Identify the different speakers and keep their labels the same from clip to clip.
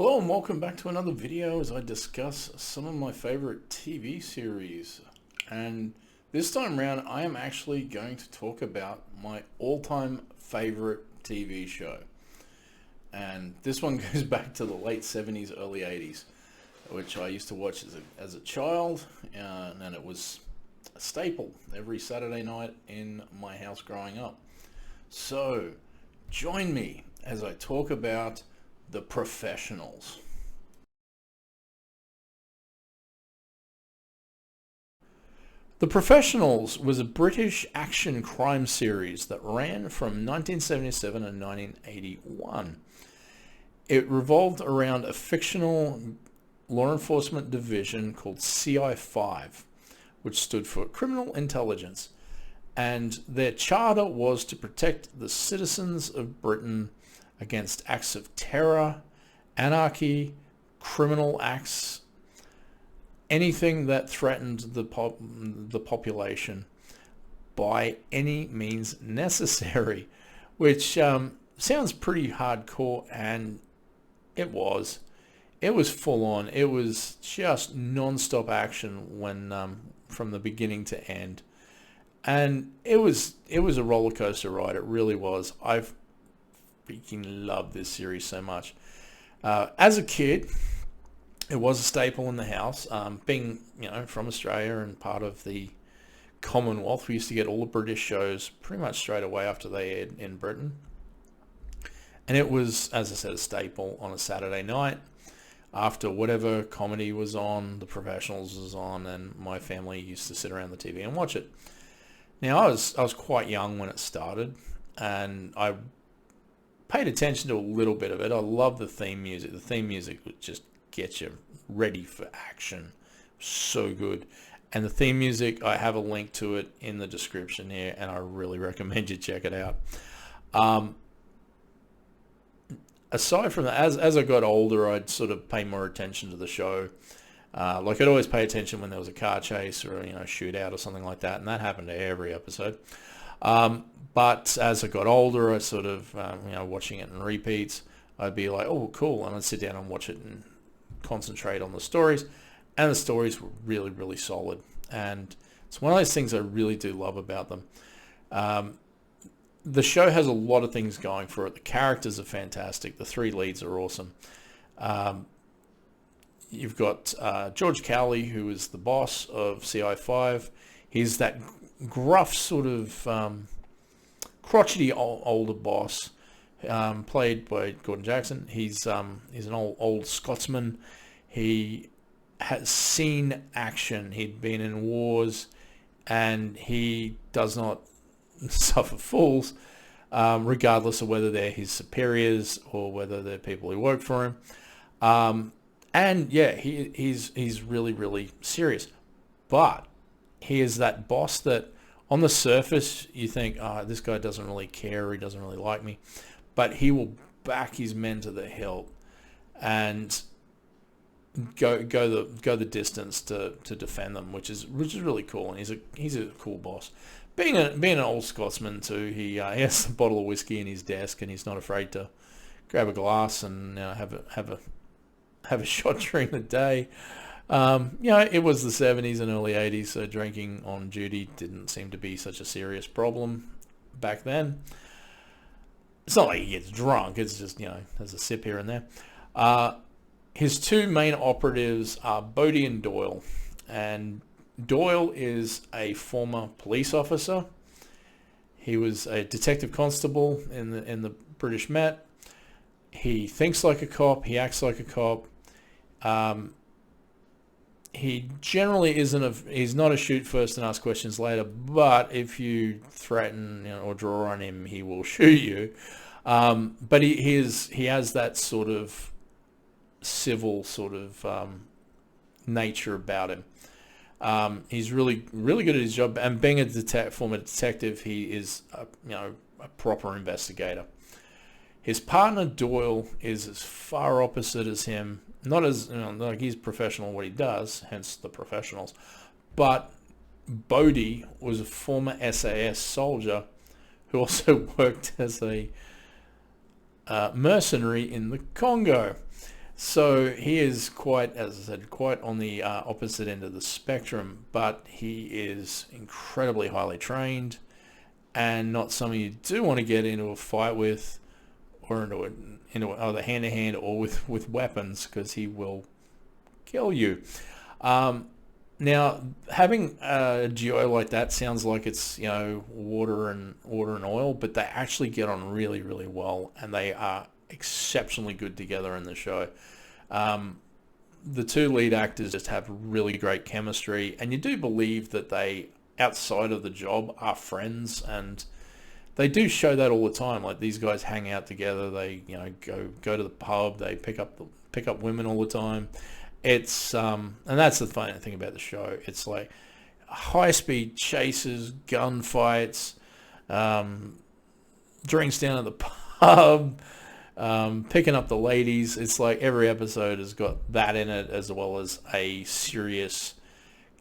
Speaker 1: Hello and welcome back to another video as I discuss some of my favorite TV series. And this time around I am actually going to talk about my all-time favorite TV show. And this one goes back to the late 70s, early 80s, which I used to watch as a child, and it was a staple every Saturday night in my house growing up. So join me as I talk about The Professionals. The Professionals was a British action crime series that ran from 1977 and 1981. It revolved around a fictional law enforcement division called CI5, which stood for Criminal Intelligence, and their charter was to protect the citizens of Britain against acts of terror, anarchy, criminal acts, anything that threatened the population by any means necessary, which sounds pretty hardcore, and it was. It was full on. It was just non-stop action when from the beginning to end, and it was a roller coaster ride. It really was. I've freaking loved this series so much. As a kid, it was a staple in the house. Being from Australia and part of the Commonwealth, we used to get all the British shows pretty much straight away after they aired in Britain, and it was, as I said, a staple on a Saturday night after whatever comedy was on. The Professionals was on, and my family used to sit around the TV and watch it. Now I was quite young when it started, and I paid attention to a little bit of it. I love the theme music. The theme music would just get you ready for action. So good. And the theme music, I have a link to it in the description here, and I really recommend you check it out. Aside from that, as I got older, I'd sort of pay more attention to the show. Like I'd always pay attention when there was a car chase or shootout or something like that, and that happened to every episode. But as I got older, I sort of, watching it in repeats, I'd be like, oh, cool. And I'd sit down and watch it and concentrate on the stories. And the stories were really, really solid. And it's one of those things I really do love about them. The show has a lot of things going for it. The characters are fantastic. The three leads are awesome. You've got George Cowley, who is the boss of CI5. He's that gruff sort of crotchety older boss, played by Gordon Jackson. He's an old Scotsman. He has seen action. He'd been in wars, and he does not suffer fools, regardless of whether they're his superiors or whether they're people who work for him. And yeah, he's really, really serious, but he is that boss that on the surface you think, this guy doesn't really care, or he doesn't really like me, but he will back his men to the hilt and go the distance to defend them, which is really cool. And he's a cool boss. Being an old Scotsman too, he has a bottle of whiskey in his desk, and he's not afraid to grab a glass and have a shot during the day. It was the 70s and early 80s, so drinking on duty didn't seem to be such a serious problem back then. It's not like he gets drunk, it's just, there's a sip here and there. His two main operatives are Bodie and Doyle, and Doyle is a former police officer. He was a detective constable in the British Met. He thinks like a cop, he acts like a cop. He generally he's not a shoot first and ask questions later, but if you threaten or draw on him, he will shoot you. But he has that sort of civil sort of nature about him. He's really, really good at his job, and being a former detective, he is a proper investigator. His partner Doyle is as far opposite as him. Not as like he's professional at what he does, hence The Professionals, but Bodie was a former SAS soldier who also worked as a mercenary in the Congo. So he is quite, as I said, quite on the opposite end of the spectrum, but he is incredibly highly trained and not someone you do want to get into a fight with, or into either hand to hand or with weapons, because he will kill you. Now, having a duo like that sounds like it's, water and oil, but they actually get on really, really well, and they are exceptionally good together in the show. The two lead actors just have really great chemistry, and you do believe that they, outside of the job, are friends, and they do show that all the time. Like, these guys hang out together. They, go to the pub. They pick up women all the time. It's and that's the funny thing about the show. It's like high speed chases, gunfights, drinks down at the pub, picking up the ladies. It's like every episode has got that in it, as well as a serious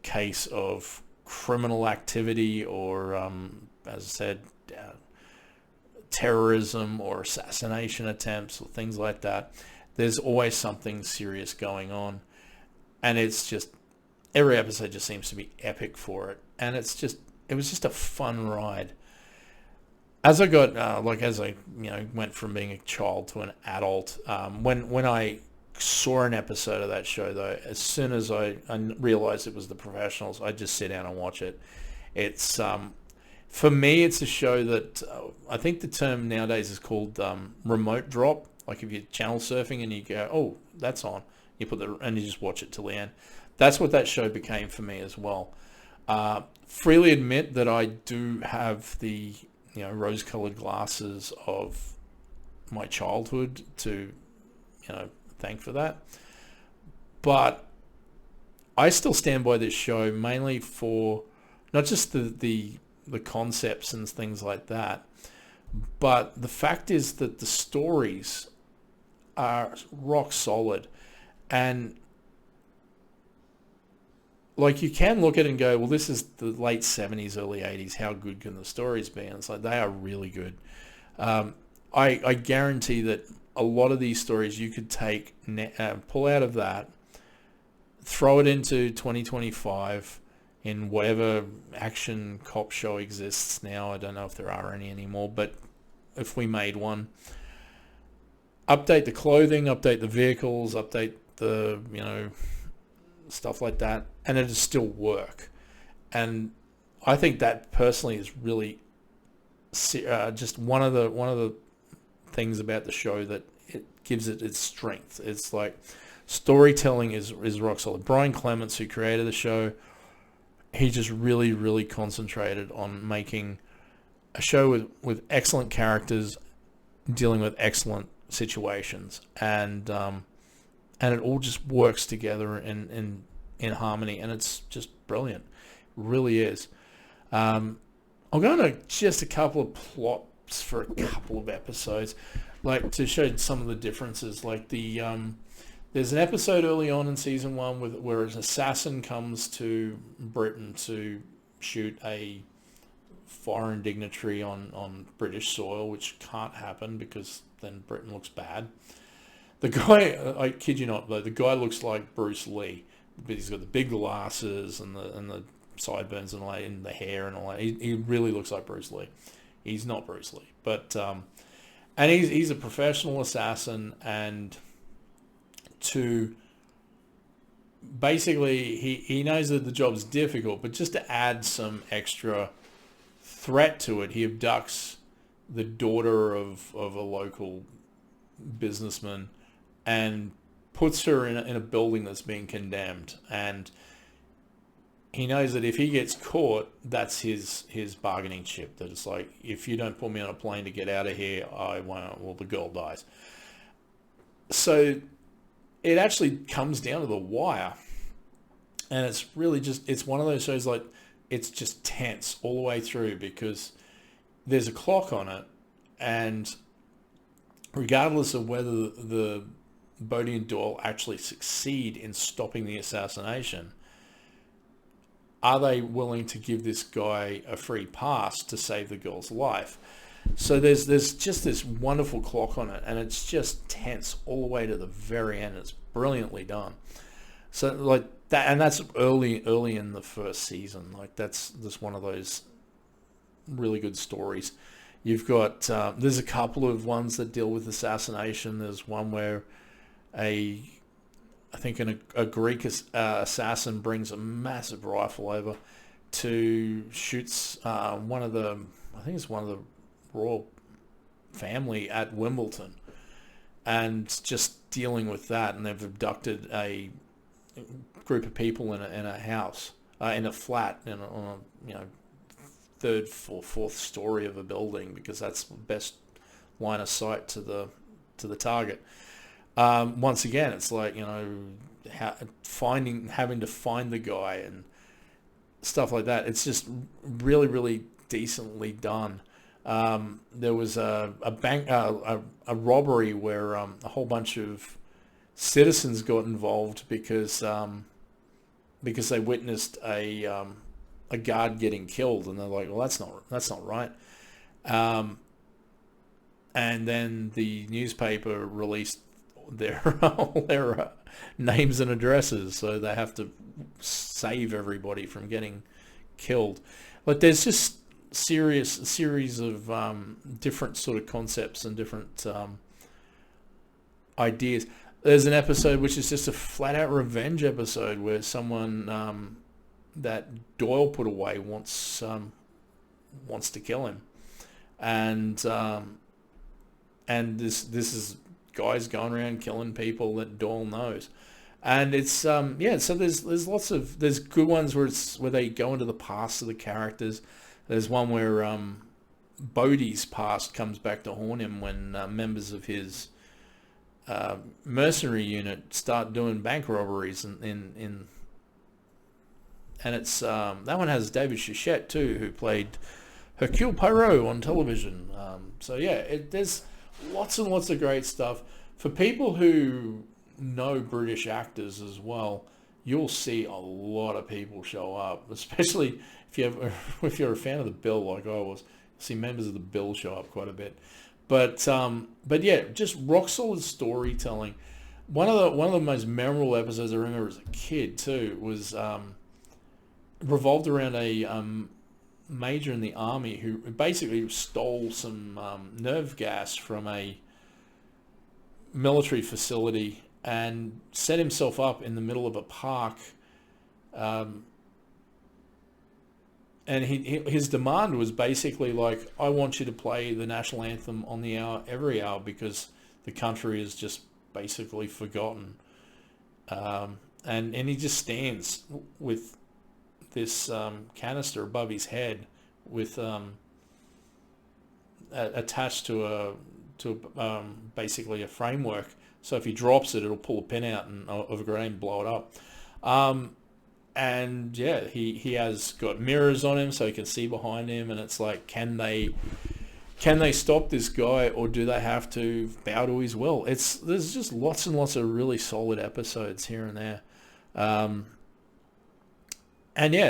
Speaker 1: case of criminal activity, or as I said, terrorism or assassination attempts or things like that. There's always something serious going on, and it's just, every episode just seems to be epic for it, and it was just a fun ride. As I got went from being a child to an adult, when I saw an episode of that show, though, as soon as I realized it was The Professionals, I just sit down and watch it. It's for me, it's a show that I think the term nowadays is called remote drop. Like, if you're channel surfing and you go, oh, that's on, and you just watch it till the end. That's what that show became for me as well. Freely admit that I do have the rose-colored glasses of my childhood to thank for that. But I still stand by this show mainly for not just the concepts and things like that, but the fact is that the stories are rock solid. And like, you can look at it and go, well, this is the late 70s, early 80s. How good can the stories be? And it's like, they are really good. I guarantee that a lot of these stories you could take, pull out of that, throw it into 2025 in whatever action cop show exists now. I don't know if there are any anymore, but if we made one, update the clothing, update the vehicles, update the, stuff like that, and it'll still work. And I think that personally is really just one of the things about the show that it gives it its strength. It's like, storytelling is rock solid. Brian Clements, who created the show, he just really, really concentrated on making a show with excellent characters dealing with excellent situations, and it all just works together in harmony, and it's just brilliant. It really is. I'll go into just a couple of plots for a couple of episodes, like, to show some of the differences. Like, there's an episode early on in season 1 where an assassin comes to Britain to shoot a foreign dignitary on British soil, which can't happen because then Britain looks bad. The guy, I kid you not, though, the guy looks like Bruce Lee, but he's got the big glasses and the sideburns and all that, and the hair and all that. He really looks like Bruce Lee. He's not Bruce Lee, but and he's a professional assassin, and to basically, he knows that the job's difficult, but just to add some extra threat to it, he abducts the daughter of a local businessman and puts her in a building that's being condemned. And he knows that if he gets caught, that's his bargaining chip. That it's like, if you don't put me on a plane to get out of here, I won't. Well, the girl dies. So it actually comes down to the wire, and it's really just, it's one of those shows, like, it's just tense all the way through, because there's a clock on it, and regardless of whether the Bodhi and Doyle actually succeed in stopping the assassination, are they willing to give this guy a free pass to save the girl's life? So there's just this wonderful clock on it, and it's just tense all the way to the very end. It's brilliantly done. So like that, and that's early in the first season. Like that's just one of those really good stories. You've got there's a couple of ones that deal with assassination. There's one where I think a Greek assassin brings a massive rifle over to shoots one of the, I think it's one of the royal family at Wimbledon, and just dealing with that. And they've abducted a group of people in a house, in a flat, on a third or fourth story of a building, because that's the best line of sight to the target. Once again, it's like, having to find the guy and stuff like that. It's just really, really decently done. There was a bank, a robbery where a whole bunch of citizens got involved because they witnessed a guard getting killed, and they're like, well, that's not right. And then the newspaper released their names and addresses, so they have to save everybody from getting killed. Like there's just series of different sort of concepts and different ideas. There's an episode which is just a flat out revenge episode where someone that Doyle put away wants to kill him, and this is guys going around killing people that Doyle knows. And it's so there's lots of, there's good ones where they go into the past of the characters. There's one where Bodhi's past comes back to haunt him when members of his mercenary unit start doing bank robberies in and it's that one has David Chichette too, who played Hercule Poirot on television. There's lots and lots of great stuff. For people who know British actors as well, you'll see a lot of people show up, especially if you're a fan of the Bill like I was. You'll see members of the Bill show up quite a bit. But yeah, just rock solid storytelling. One of the most memorable episodes I remember as a kid too was revolved around a major in the army who basically stole some nerve gas from a military facility and set himself up in the middle of a park. And his demand was basically like, I want you to play the national anthem on the hour, every hour, because the country is just basically forgotten. And he just stands with this canister above his head with attached to basically a framework. So if he drops it, it'll pull a pin out of a grenade and blow it up. And yeah, he has got mirrors on him so he can see behind him, and it's like, can they stop this guy, or do they have to bow to his will? There's just lots and lots of really solid episodes here and there. It's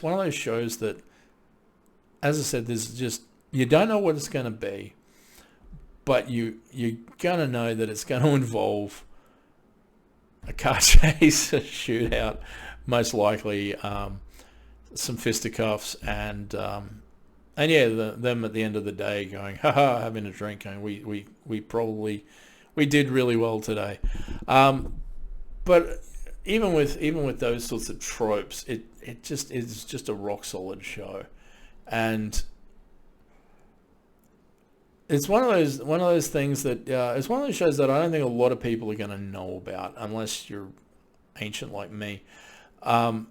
Speaker 1: one of those shows that, as I said, there's just, you don't know what it's going to be, but you're going to know that it's going to involve a car chase, a shootout, most likely some fisticuffs, and them at the end of the day going, haha, having a drink, going, we did really well today. But even with those sorts of tropes, it just is just a rock solid show, and it's one of those things that it's one of those shows that I don't think a lot of people are going to know about unless you're ancient like me. But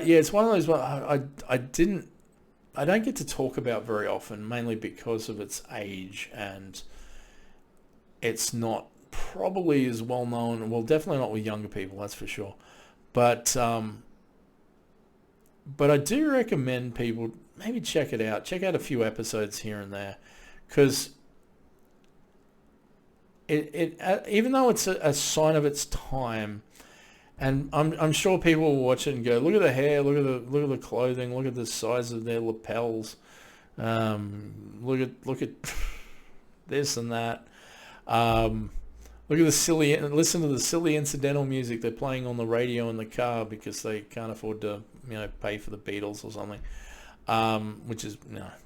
Speaker 1: yeah, it's one of those I don't get to talk about very often, mainly because of its age, and it's not probably as well known. Well, definitely not with younger people, that's for sure. But I do recommend people maybe check it out. Check out a few episodes here and there, because it even though it's a sign of its time, And I'm sure people will watch it and go, look at the hair, look at the clothing, look at the size of their lapels, look at this and that. Look at the silly, listen to the silly incidental music they're playing on the radio in the car because they can't afford to, pay for the Beatles or something. Which is,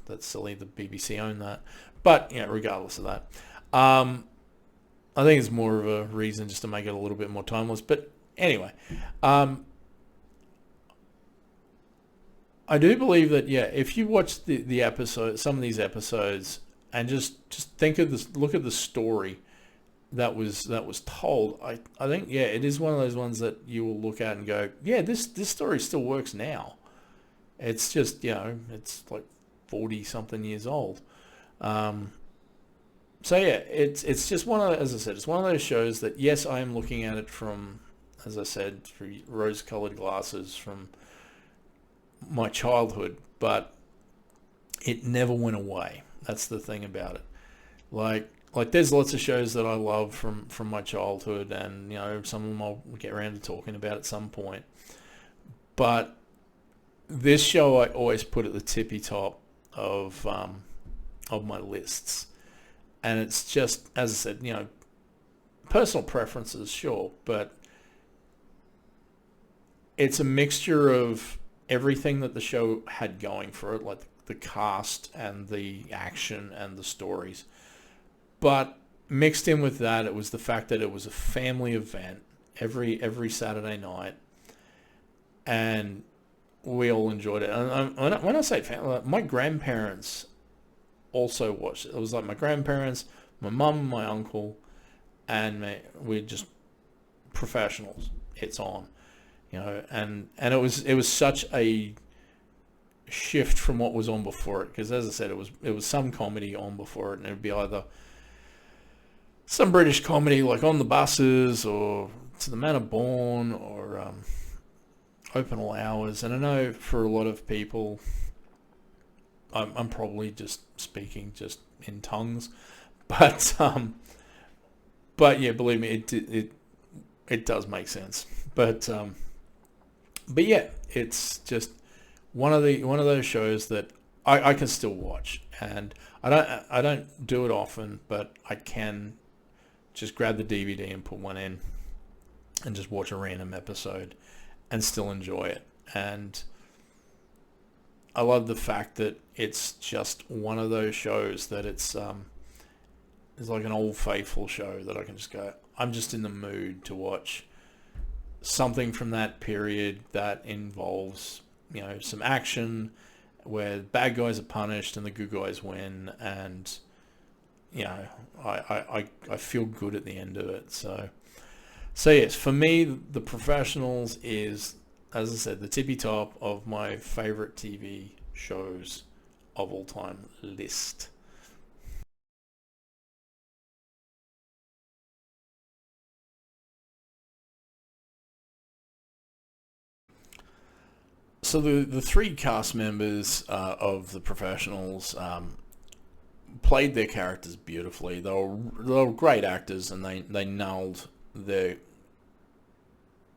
Speaker 1: that's silly. The BBC own that. But, regardless of that, I think it's more of a reason just to make it a little bit more timeless. But anyway, I do believe that, if you watch the episode, some of these episodes, and just think of this, look at the story that was told, I think, it is one of those ones that you will look at and go, this story still works now. It's just, it's like 40 something years old. So it's just one of, as I said, it's one of those shows that, yes, I am looking at it from, as I said, through rose-colored glasses from my childhood, but it never went away. That's the thing about it. Like there's lots of shows that I love from my childhood, and some of them I'll get around to talking about at some point. But this show I always put at the tippy top of my lists, and it's just, as I said, personal preferences, sure, but it's a mixture of everything that the show had going for it, like the cast and the action and the stories. But mixed in with that, it was the fact that it was a family event every Saturday night, and we all enjoyed it. And when I say family, my grandparents also watched it. It was like my grandparents, my mum, my uncle, and me. We're just professionals. It's on, and it was such a shift from what was on before it, because, as I said, it was some comedy on before it, and it would be either some British comedy like On the Buses or To the Manor Born or Open All Hours. And I know for a lot of people, I'm probably just speaking just in tongues, but yeah, believe me, it does make sense. But yeah, it's just one of those shows that I can still watch, and I don't do it often, but I can just grab the DVD and put one in and just watch a random episode and still enjoy it. And I love the fact that it's just one of those shows that it's like an old faithful show that I can just go, I'm just in the mood to watch something from that period that involves, some action where bad guys are punished and the good guys win, and I feel good at the end of it. So yes, for me, The Professionals is, as I said, the tippy top of my favorite TV shows of all time list. So the three cast members of The Professionals played their characters beautifully. They were great actors, and they nailed their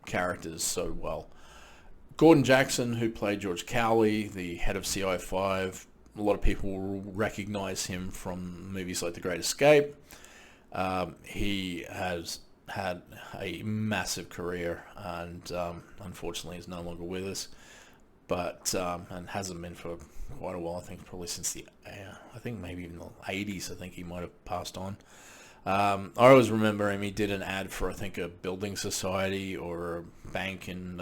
Speaker 1: characters so well. Gordon Jackson, who played George Cowley, the head of CI5, a lot of people will recognize him from movies like The Great Escape. He has had a massive career, and unfortunately is no longer with us, but and hasn't been for quite a while. I think probably since I think maybe even the 80s. I think he might have passed on. I always remember him. He did an ad for, I think, a building society or a bank in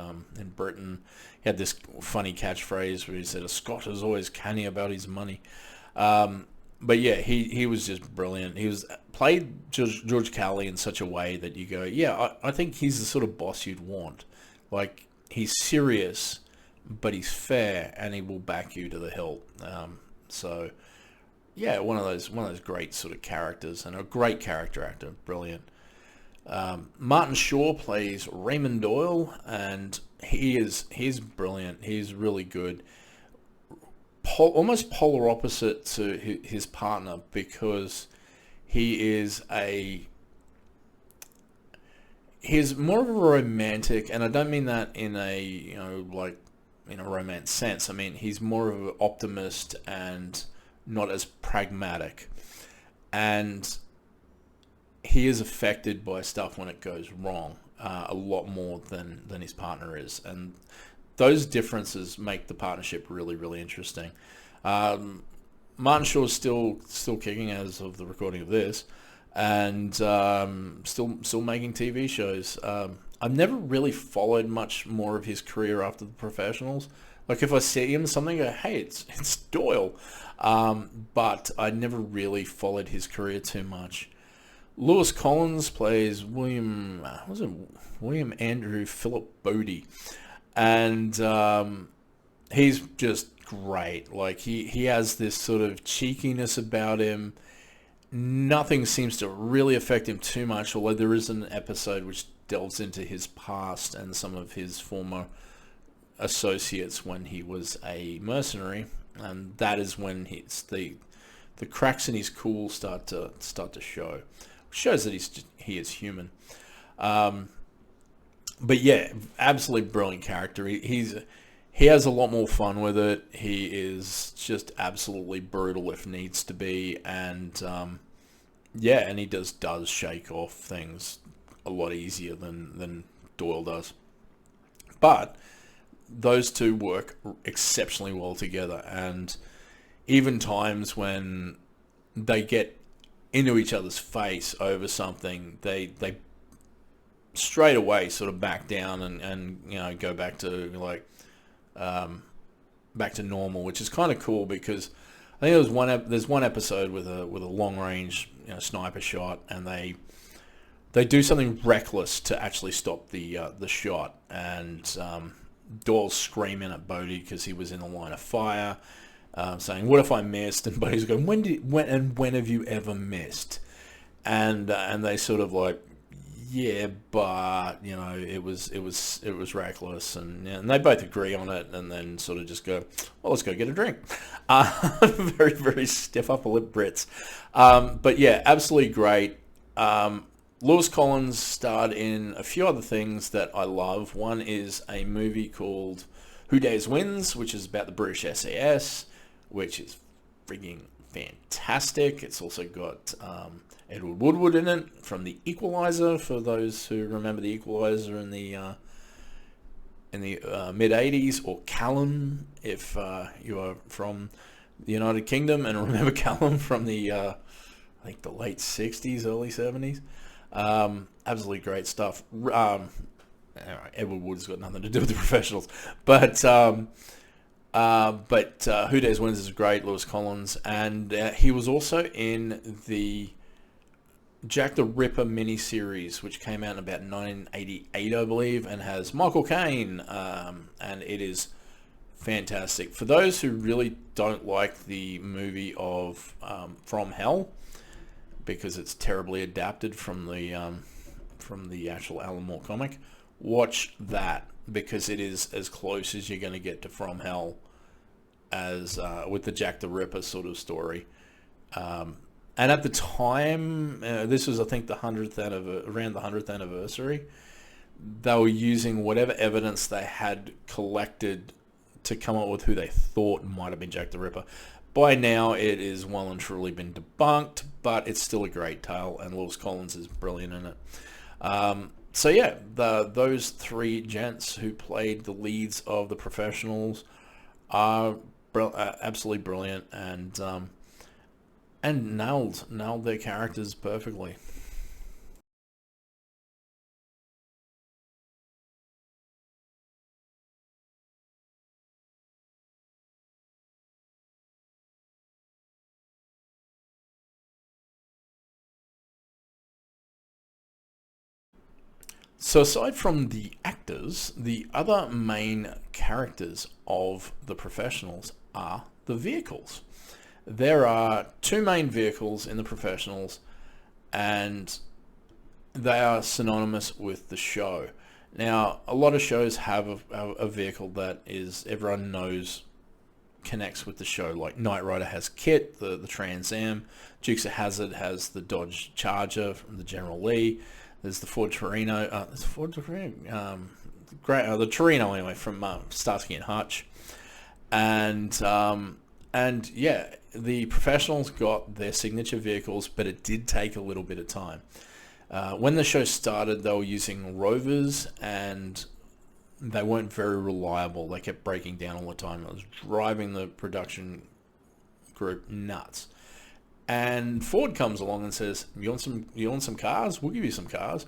Speaker 1: Britain. He had this funny catchphrase where he said, "A Scot is always canny about his money." But yeah, he was just brilliant. He was played George Cowley in such a way that you go, yeah, I think he's the sort of boss you'd want. Like, he's serious, but he's fair, and he will back you to the hilt. So yeah, one of those great sort of characters, and a great character actor, brilliant. Martin Shaw plays Raymond Doyle, and he's brilliant. He's really good. Almost polar opposite to his partner, because he he's more of a romantic, and I don't mean that in a, like in a romance sense. I mean, he's more of an optimist and not as pragmatic. And he is affected by stuff when it goes wrong, a lot more than his partner is. And those differences make the partnership really, really interesting. Martin Shaw's still kicking as of the recording of this, and still making TV shows. I've never really followed much more of his career after The Professionals. Like if I see him something, I go, hey, it's Doyle. But I never really followed his career too much. Lewis Collins plays William Andrew Philip Bodie, and he's just great. Like he has this sort of cheekiness about him. Nothing seems to really affect him too much, although there is an episode which delves into his past and some of his former associates when he was a mercenary, and that is when the cracks in his cool start to show. Shows that he is human. But yeah, absolutely brilliant character. He has a lot more fun with it. He is just absolutely brutal if needs to be, and and he does shake off things a lot easier than Doyle does. But those two work exceptionally well together, and even times when they get into each other's face over something, they straight away sort of back down and go back to back to normal, which is kind of cool, because I think there's one episode with a long range sniper shot, and they do something reckless to actually stop the shot, and Doyle's screaming at Bodie because he was in the line of fire, saying, "What if I missed?" And Bodie's going, "When have you ever missed?" And they sort of like, yeah, but it was reckless, and they both agree on it, and then sort of just go, well, let's go get a drink. Very, very stiff upper lip Brits, but yeah, absolutely great. Lewis Collins starred in a few other things that I love. One is a movie called Who Dares Wins, which is about the British SAS, which is frigging fantastic. It's also got Edward Woodward in it from The Equalizer, for those who remember The Equalizer in the mid-'80s, or Callum if you are from the United Kingdom and remember Callum from the I think the late 60s, early 70s. Absolutely great stuff. Edward Wood's got nothing to do with The Professionals, but Who Dares Wins is great. Lewis Collins, and he was also in the Jack the Ripper miniseries, which came out in about 1988, I believe, and has Michael Caine, and it is fantastic. For those who really don't like the movie of From Hell, because it's terribly adapted from the actual Alan Moore comic, watch that, because it is as close as you're going to get to From Hell as with the Jack the Ripper sort of story. And at the time, this was, I think, around the 100th anniversary, they were using whatever evidence they had collected to come up with who they thought might have been Jack the Ripper. By now, it is well and truly been debunked, but it's still a great tale, and Lewis Collins is brilliant in it. So yeah, those three gents who played the leads of The Professionals are absolutely brilliant, and nailed their characters perfectly. So aside from the actors, the other main characters of The Professionals are the vehicles. There are two main vehicles in The Professionals, and they are synonymous with the show. Now, a lot of shows have a vehicle that is everyone knows connects with the show. Like Knight Rider has KITT, the Trans Am. Dukes of Hazzard has the Dodge Charger from the General Lee. There's the Ford Torino. There's the Ford Torino. The Torino anyway from Starsky and Hutch, and yeah, the professionals got their signature vehicles, but it did take a little bit of time. When the show started, they were using Rovers, and they weren't very reliable. They kept breaking down all the time. It was driving the production group nuts. And Ford comes along and says, "You want some cars? We'll give you some cars."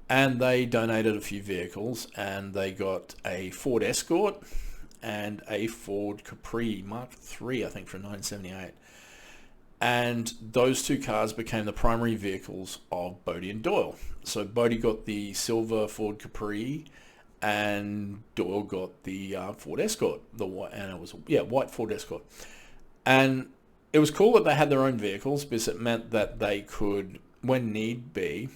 Speaker 1: And they donated a few vehicles, and they got a Ford Escort and a Ford Capri Mark III, I think, from 1978. And those two cars became the primary vehicles of Bodie and Doyle. So Bodie got the silver Ford Capri, and Doyle got the Ford Escort, white Ford Escort. And it was cool that they had their own vehicles, because it meant that they could, when need be,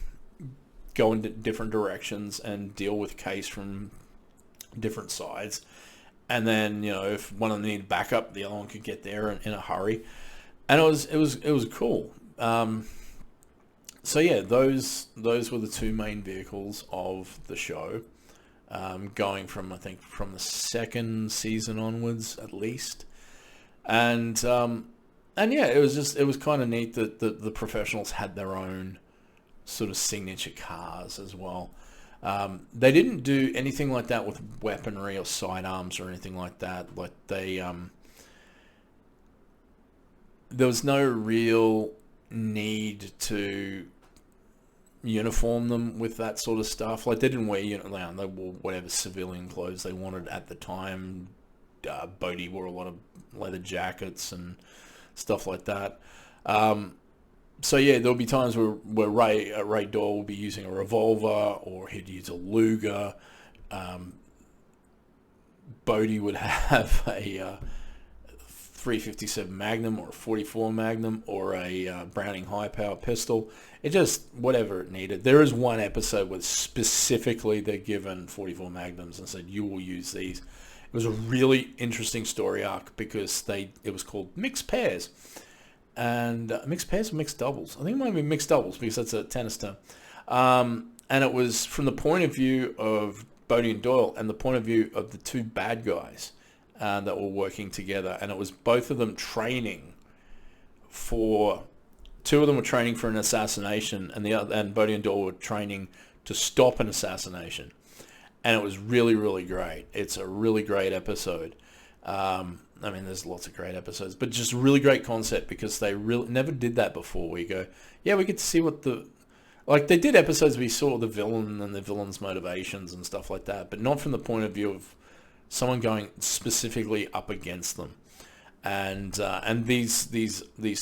Speaker 1: go in different directions and deal with case from different sides. And then, if one of them needed backup, the other one could get there in a hurry. And it was cool. So yeah, those were the two main vehicles of the show, going from, I think, from the second season onwards at least. And yeah, it was kind of neat that the professionals had their own sort of signature cars as well. They didn't do anything like that with weaponry or sidearms or anything like that. Like there was no real need to uniform them with that sort of stuff. Like, they didn't wear, they wore whatever civilian clothes they wanted at the time. Bodie wore a lot of leather jackets and stuff like that. So yeah, there'll be times where Ray Doyle will be using a revolver, or he'd use a Luger. Bodie would have a 357 Magnum or a 44 Magnum or a Browning high power pistol. It just, whatever it needed. There is one episode where specifically they're given 44 Magnums and said, "You will use these." It was a really interesting story arc, because it was called Mixed Pairs. And mixed pairs or mixed doubles? I think it might be mixed doubles, because that's a tennis term. And it was from the point of view of Bodie and Doyle and the point of view of the two bad guys that were working together. And it was both of them training for... Two of them were training for an assassination, and Bodie and Doyle were training to stop an assassination. And it was really, really great. It's a really great episode. There's lots of great episodes, but just a really great concept, because they really never did that before. We go, yeah, we get to see what they did episodes where we saw the villain and the villain's motivations and stuff like that, but not from the point of view of someone going specifically up against them. And these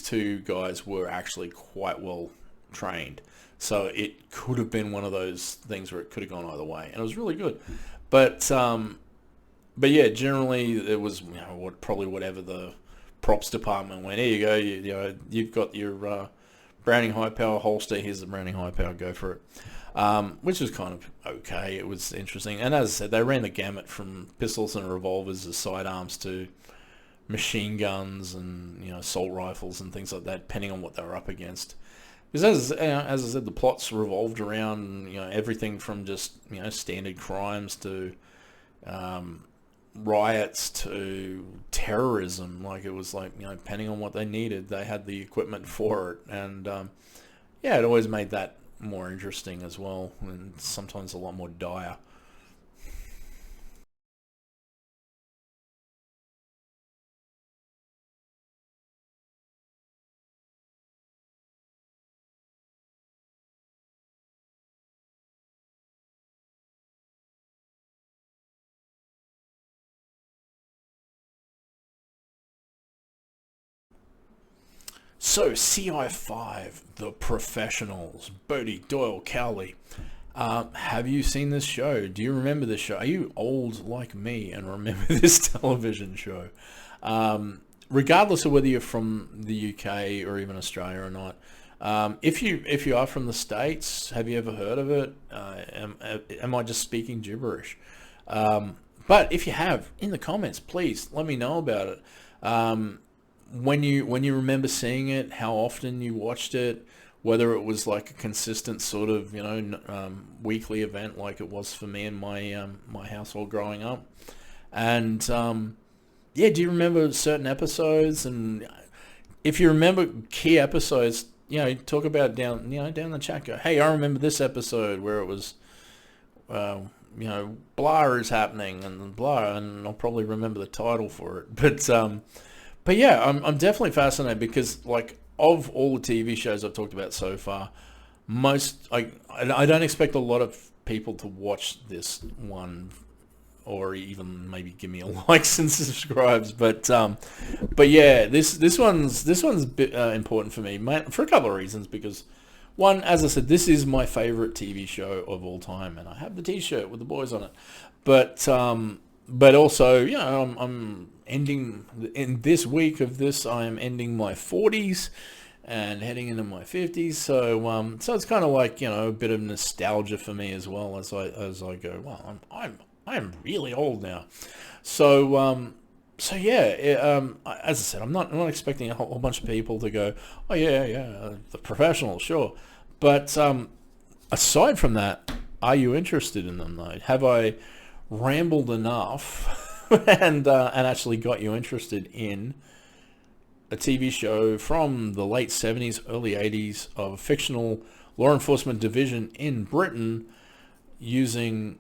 Speaker 1: two guys were actually quite well trained, so it could have been one of those things where it could have gone either way, and it was really good. But yeah, generally it was probably whatever the props department went. Here you go. You've got your Browning high power holster. Here's the Browning high power. Go for it. Which was kind of okay. It was interesting, and as I said, they ran the gamut from pistols and revolvers as sidearms to machine guns and assault rifles and things like that, depending on what they were up against. Because as I said, the plots revolved around everything from just standard crimes to riots to terrorism. Like, it was like, depending on what they needed, they had the equipment for it. And it always made that more interesting as well, and sometimes a lot more dire. So, CI5, The Professionals, Bodie, Doyle, Cowley. Have you seen this show? Do you remember this show? Are you old like me and remember this television show? Regardless of whether you're from the UK or even Australia or not, if you are from the States, have you ever heard of it? Am I just speaking gibberish? But if you have, in the comments, please let me know about it. When you remember seeing it, how often you watched it, whether it was like a consistent sort of, weekly event like it was for me and my household growing up. And yeah, do you remember certain episodes? And if you remember key episodes, talk about down the chat. Go, hey, I remember this episode where it was, blah is happening and blah, and I'll probably remember the title for it. But yeah, I'm definitely fascinated because, like, of all the TV shows I've talked about so far, I don't expect a lot of people to watch this one, or even maybe give me a likes and subscribes. But yeah, this one's a bit important for me, for a couple of reasons. Because one, as I said, this is my favorite TV show of all time, and I have the T-shirt with the boys on it. But also, I'm ending in this week of this. I am ending my 40s and heading into my 50s. So it's kind of like, a bit of nostalgia for me as well as I go. Well, I'm really old now. So yeah. As I said, I'm not expecting a whole bunch of people to go, oh yeah, The Professional, sure. But aside from that, are you interested in them though? Have I rambled enough and actually got you interested in a TV show from the late 70s, early 80s of a fictional law enforcement division in Britain using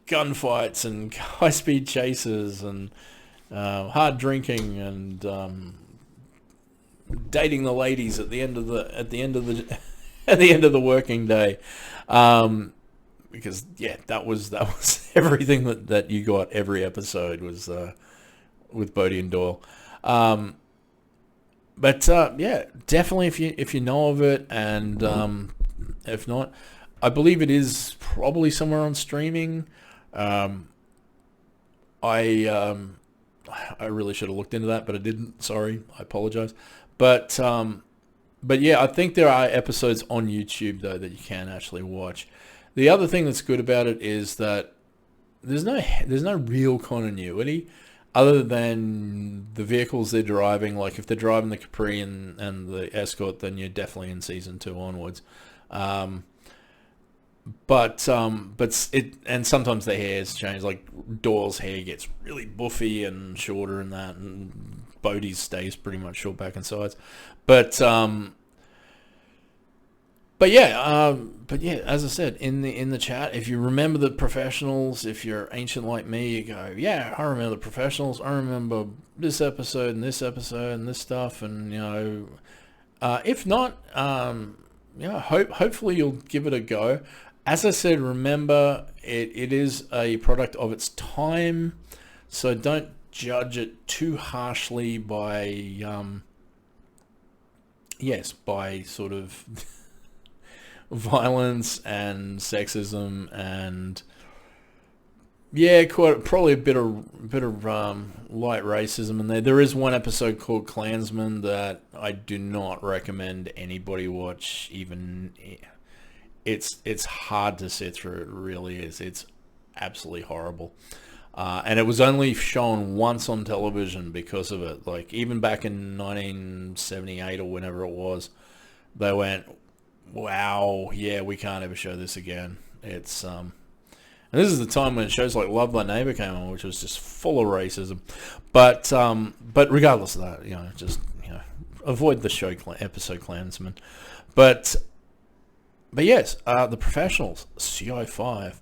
Speaker 1: gunfights and high-speed chases and hard drinking and dating the ladies at the end of the working day, because yeah, that was everything that you got. Every episode was with Bodie and Doyle. But yeah, definitely if you know of it, and if not, I believe it is probably somewhere on streaming. I really should have looked into that, but I didn't. Sorry, I apologize. But yeah, I think there are episodes on YouTube though that you can actually watch. The other thing that's good about it is that there's no real continuity other than the vehicles they're driving. Like if they're driving the Capri and the Escort, then you're definitely in season 2 onwards. But sometimes the hair's changed. Like Doyle's hair gets really buffy and shorter and that, and Bodie's stays pretty much short back and sides. But yeah, as I said in the chat, if you remember The Professionals, if you're ancient like me, you go, yeah, I remember The Professionals. I remember this episode and this episode and this stuff, and if not, hopefully you'll give it a go. As I said, remember, it is a product of its time, so don't judge it too harshly by sort of violence and sexism and probably a bit of light racism in there. There is one episode called Klansman that I do not recommend anybody watch. Even it's hard to sit through. It really is. It's absolutely horrible. And it was only shown once on television because of it. Like even back in 1978 or whenever it was, they went, wow, yeah, we can't ever show this again. It's and this is the time when shows like Love Thy Neighbor came on, which was just full of racism. But regardless of that, just avoid the show episode Klansman. But yes, The Professionals, CI5.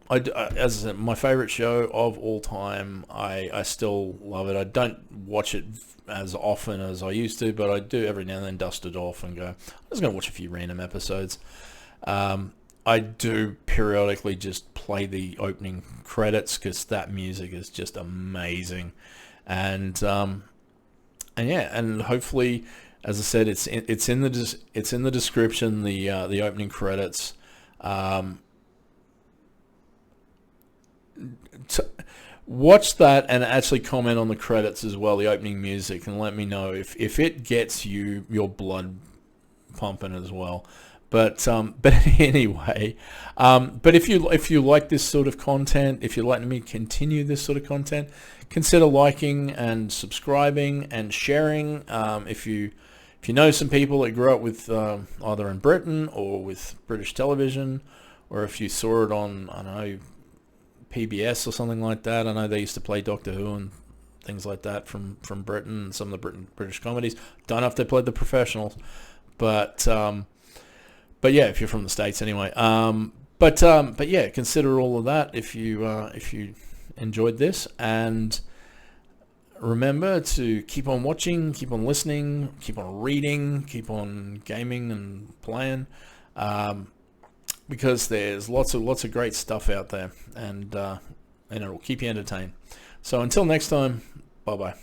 Speaker 1: As I said, my favorite show of all time. I still love it. I don't watch it as often as I used to, but I do every now and then dust it off and go, I'm just going to watch a few random episodes. I do periodically just play the opening credits because that music is just amazing. And yeah, and hopefully, as I said, it's in the description, the opening credits. Watch that and actually comment on the credits as well, the opening music, and let me know if it gets your blood pumping as well. But anyway, but if you like this sort of content, if you'd like me to continue this sort of content, consider liking and subscribing and sharing. If you know some people that grew up with either in Britain or with British television, or if you saw it on, I don't know, PBS or something like that. I know they used to play Doctor Who and things like that from Britain and some of the British comedies. Don't know if they played The Professionals, but yeah, if you're from the States anyway. But yeah, consider all of that if you enjoyed this, and remember to keep on watching, keep on listening, keep on reading, keep on gaming and playing, because there's lots of great stuff out there, and it'll keep you entertained. So until next time, bye bye.